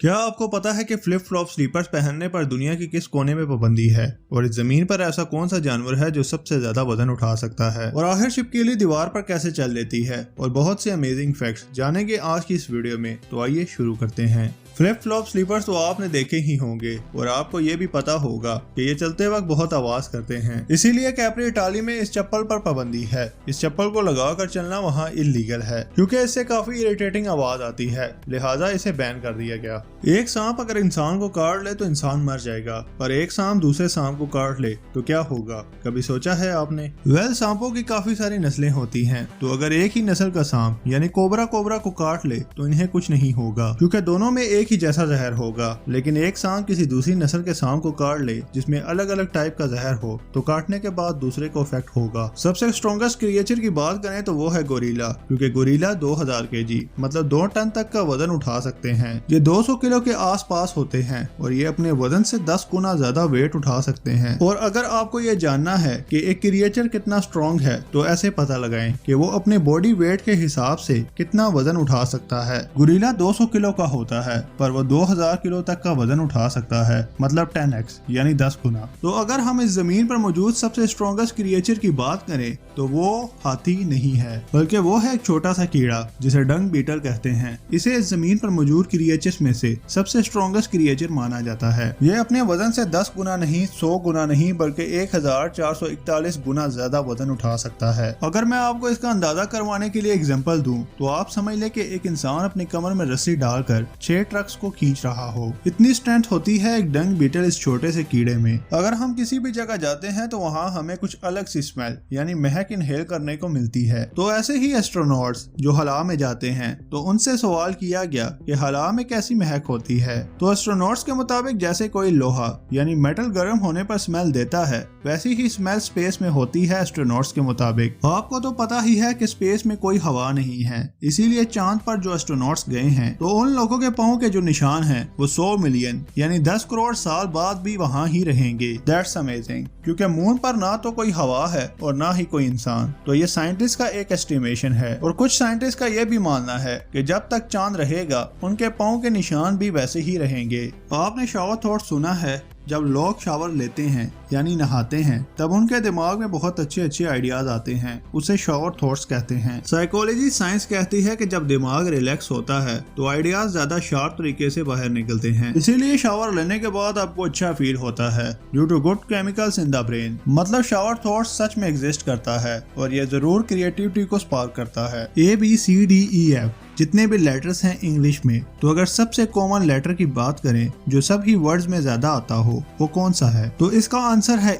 क्या आपको पता है कि फ्लिप फ्लॉप स्लीपर्स पहनने पर दुनिया के किस कोने में पाबंदी है और इस जमीन पर ऐसा कौन सा जानवर है जो सबसे ज्यादा वजन उठा सकता है और आखिर छिपकली दीवार पर कैसे चल लेती है और बहुत से अमेजिंग फैक्ट्स जानेंगे आज की इस वीडियो में। तो आइए शुरू करते हैं। फ्लिप फ्लॉप स्लीपर्स तो आपने देखे ही होंगे और आपको ये भी पता होगा कि ये चलते वक्त बहुत आवाज करते हैं, इसीलिए कैप्री इटाली में इस चप्पल पर पाबंदी है। इस चप्पल को लगाकर चलना वहाँ इलीगल है क्योंकि इससे काफी इरिटेटिंग आवाज आती है, लिहाजा इसे बैन कर दिया गया। एक सांप अगर इंसान को काट ले तो इंसान मर जाएगा, पर एक सांप दूसरे सांप को काट ले तो क्या होगा, कभी सोचा है आपने? सांपों की काफी सारी नस्लें होती हैं, तो अगर एक ही नस्ल का सांप यानी कोबरा को काट ले तो इन्हें कुछ नहीं होगा क्योंकि दोनों में एक ही जैसा जहर होगा। लेकिन एक सांप किसी दूसरी नस्ल के सांप को काट ले जिसमें अलग अलग टाइप का जहर हो तो काटने के बाद दूसरे को इफेक्ट होगा। सबसे स्ट्रॉन्गेस्ट क्रिएचर की बात करें तो वो है गोरिल्ला, क्योंकि गोरिल्ला 2000 kg मतलब 2 टन तक का वजन उठा सकते हैं। ये 200 किलो के आसपास होते हैं और ये अपने वजन से 10 गुना ज्यादा वेट उठा सकते हैं। और अगर आपको ये जानना है कि एक क्रिएचर कितना स्ट्रॉन्ग है तो ऐसे पता लगाएं कि वो अपने बॉडी वेट के हिसाब से कितना वजन उठा सकता है। गोरिल्ला 200 किलो का होता है पर वो 2000 किलो तक का वजन उठा सकता है, मतलब 10x यानी 10 गुना। तो अगर हम इस जमीन पर मौजूद सबसे स्ट्रॉन्गेस्ट क्रिएचर की बात करें तो वो हाथी नहीं है, बल्कि वो है एक छोटा सा कीड़ा जिसे डंग बीटल कहते हैं। इसे इस जमीन पर मौजूद क्रिएचर्स में से सबसे स्ट्रॉन्गेस्ट क्रिएचर माना जाता है। ये अपने वजन से 10 गुना नहीं, 100 गुना नहीं, बल्कि 1441 गुना ज्यादा वजन उठा सकता है। अगर मैं आपको इसका अंदाजा करवाने के लिए एग्जांपल दूं तो आप समझ ले कि एक इंसान अपनी कमर में रस्सी डालकर 6 ट्रक्स को खींच रहा हो। इतनी स्ट्रेंथ होती है एक डंग बीटल इस छोटे से कीड़े में। अगर हम किसी भी जगह जाते हैं तो वहाँ हमें कुछ अलग सी स्मेल यानी महक इनहेल करने को मिलती है। तो ऐसे ही एस्ट्रोनॉट्स जो हला में जाते हैं तो उनसे सवाल किया गया कि हला में कैसी महक होती है। तो एस्ट्रोनॉट्स के मुताबिक जैसे कोई लोहा यानी मेटल गर्म होने पर स्मेल देता है, वैसी ही स्मेल स्पेस में होती है एस्ट्रोनॉट्स के मुताबिक। आपको तो पता ही है कि स्पेस में कोई हवा नहीं है, इसीलिए चांद पर जो एस्ट्रोनॉट्स गए हैं तो उन लोगों के पाँव के जो निशान हैं वो 100 मिलियन यानी 10 करोड़ साल बाद भी वहाँ ही रहेंगे। दैट्स अमेजिंग, क्योंकि मून पर ना तो कोई हवा है और ना ही कोई इंसान। तो ये साइंटिस्ट का एक एस्टिमेशन है और कुछ साइंटिस्ट का ये भी मानना है कि जब तक चांद रहेगा उनके पाँव के निशान भी वैसे ही रहेंगे। आपने शावर थॉट सुना है, जब लोग शावर लेते हैं यानी नहाते हैं तब उनके दिमाग में बहुत अच्छे आइडियाज आते हैं, उसे शावर थॉट्स कहते हैं। साइकोलॉजी साइंस कहती है कि जब दिमाग रिलैक्स होता है तो आइडियाज ज्यादा शार्प तरीके से बाहर निकलते हैं, इसीलिए शावर लेने के बाद आपको अच्छा फील होता है due to good chemicals in the brain. मतलब शावर थॉट्स सच में एग्जिस्ट करता है और ये जरूर क्रिएटिविटी को स्पार्क करता है। ABCDEF जितने भी लेटर्स हैं इंग्लिश में, तो अगर सबसे कॉमन लेटर की बात करें जो सभी वर्ड्स में ज्यादा आता हो वो कौन सा है? तो इसका आंसर है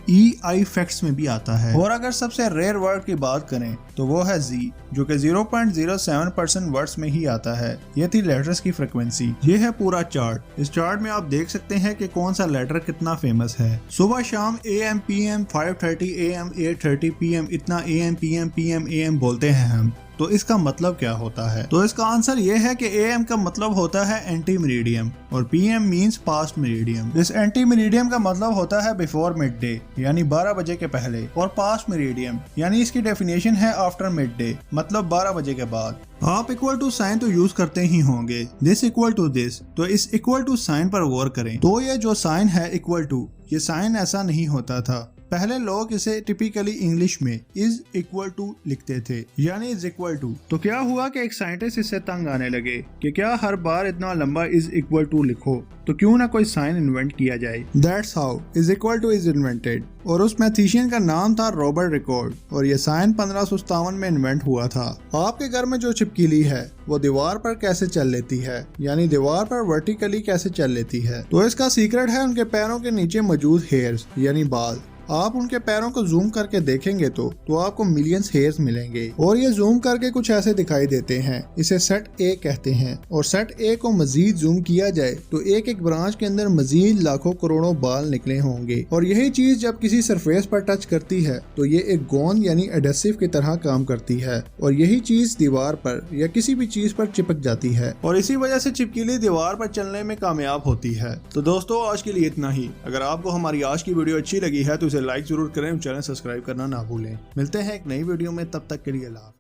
ई आई फैक्ट्स में भी आता है। और अगर सबसे रेयर वर्ड की बात करें तो वो है Z, जो कि 0.07% वर्ड्स में ही आता है। ये थी लेटर्स की फ्रीक्वेंसी। ये है पूरा चार्ट। इस चार्ट में आप देख सकते हैं कि कौन सा लेटर कितना फेमस है। सुबह शाम AM PM 5:30 AM 8:30 PM इतना AM PM PM AM बोलते हैं हम, तो इसका मतलब क्या होता है? तो इसका आंसर ये है कि AM का मतलब होता है एंटी मेरिडियम और PM मींस पास्ट मेरिडियम। इस एंटी मेरिडियम का मतलब होता है बिफोर मिड डे यानी 12 बजे के पहले, और पास्ट मेरिडियम यानी इसकी डेफिनेशन है आफ्टर मिड डे मतलब 12 बजे के बाद। आप इक्वल टू साइन तो यूज करते ही होंगे, दिस इक्वल टू दिस, तो इस इक्वल टू साइन पर गौर करें। तो ये जो साइन है इक्वल टू, ये साइन ऐसा नहीं होता था। पहले लोग इसे टिपिकली इंग्लिश में इज इक्वल टू लिखते थे यानी इज इक्वल टू। तो क्या हुआ कि एक साइंटिस्ट इससे तंग आने लगे कि क्या हर बार इतना लंबा इज इक्वल टू लिखो, तो क्यों ना कोई साइन इन्वेंट किया जाए। That's how is equal two is invented और उस मैथमेटिशियन का नाम था रॉबर्ट रिकॉर्ड और ये साइन 1557 में इन्वेंट हुआ था। आपके घर में जो छिपकली है वो दीवार पर कैसे चल लेती है यानी दीवार पर वर्टिकली कैसे चल लेती है? तो इसका सीक्रेट है उनके पैरों के नीचे मौजूद हेयर्स यानी बाल। आप उनके पैरों को जूम करके देखेंगे तो आपको मिलियंस हेयर्स मिलेंगे और ये जूम करके कुछ ऐसे दिखाई देते हैं। इसे सेट ए कहते हैं और सेट ए को मजीद जूम किया जाए तो एक एक ब्रांच के अंदर मजीद लाखों करोड़ों बाल निकले होंगे और यही चीज जब किसी सरफेस पर टच करती है तो ये एक गोंद यानी एडेसिव की तरह काम करती है और यही चीज दीवार पर या किसी भी चीज पर चिपक जाती है और इसी वजह से छिपकली दीवार पर चलने में कामयाब होती है। तो दोस्तों आज के लिए इतना ही। अगर आपको हमारी आज की वीडियो अच्छी लगी है तो इसे लाइक जरूर करें, चैनल सब्सक्राइब करना ना भूलें। मिलते हैं एक नई वीडियो में, तब तक के लिए अल्लाह।